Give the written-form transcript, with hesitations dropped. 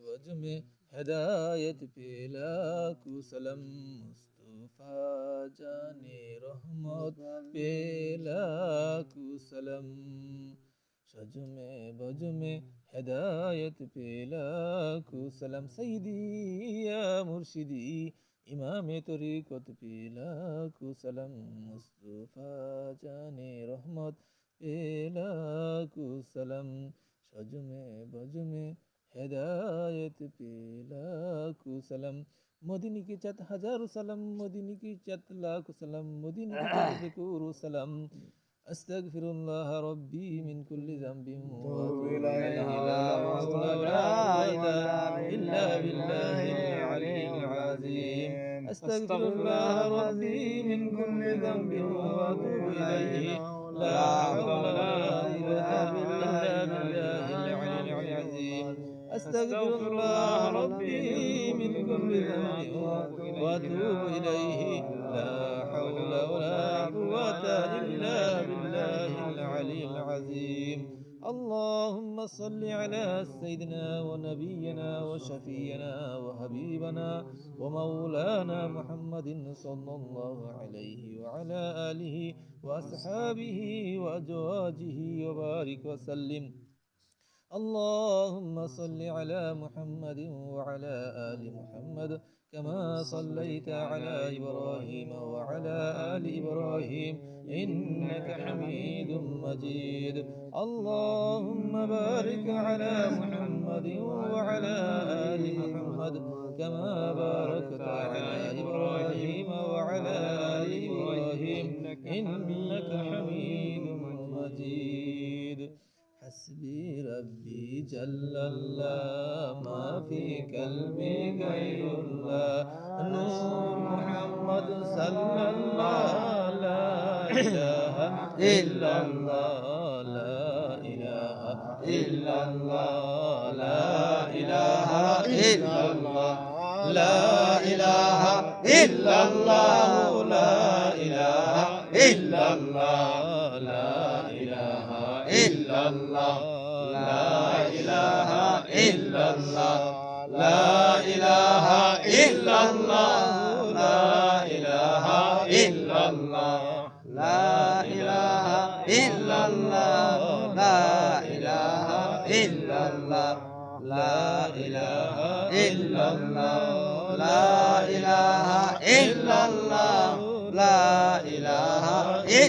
बज में हिदायत पे लाखों सलाम मुस्तफा जाने रहमत पे लाखों सलाम सज में बज में हिदायत पे लाखों सलाम सईदी या मुर्शिदी इमाम तरीक़त पे लाखों सलाम मुस्तफा जाने रहमत पे लाखों सलाम सज में बज में हिदायत पे लाखों सलाम मदीने की चत हजारों सलाम मदीने की चत लाखों सलाम मदीने की चत ज़िक्र सलाम अस्तगफिरुल्लाह रब्बी मिन कुल्ली ज़ंबिन व अतूबु इलैहि ला हौला वला कुव्वता इल्ला बिल्लाहिल अलिय्यिल अज़ीम अस्तगफिरुल्लाह रब्बी मिन कुल्ली ज़ंबिन व अतूबु इलैहि ला हौला वला कुव्वता इल्ला बिल्लाहिल अलिय्यिल अज़ीम अस्तगफिरुल्लाह रब्बी मिन कुल्ली ज़ंबिन व अतूबु इलैहि ला हौला वला कुव्वता इल्ला बिल्लाहिल अलिय्यिल अज़ीम اللهم صل على سيدنا ونبينا وشفينا وحبيبنا ومولانا محمد صلى الله عليه وعلى آله وأصحابه وأزواجه وبارك وسلم اللهم صل على محمد وعلى آل محمد كما صليت على إبراهيم وعلى آل إبراهيم إنك حميد مجيد اللهم بارك على محمد وعلى آل محمد كما باركت على إبراهيم وعلى آل إبراهيم إنك حميد مجيد حسبي ربي جل الله ما في قلبي غير الله نور محمد صلى الله لا إله إلا الله لا إله إلا الله لا إله إلا الله لا إله إلا الله لا إله إلا الله لا إله إلا الله لا إله إلا الله لا إله إلا الله لا إله إلا الله لا إله إلا الله لا إله إلا الله لا إله إلا الله لا إله إلا الله لا إله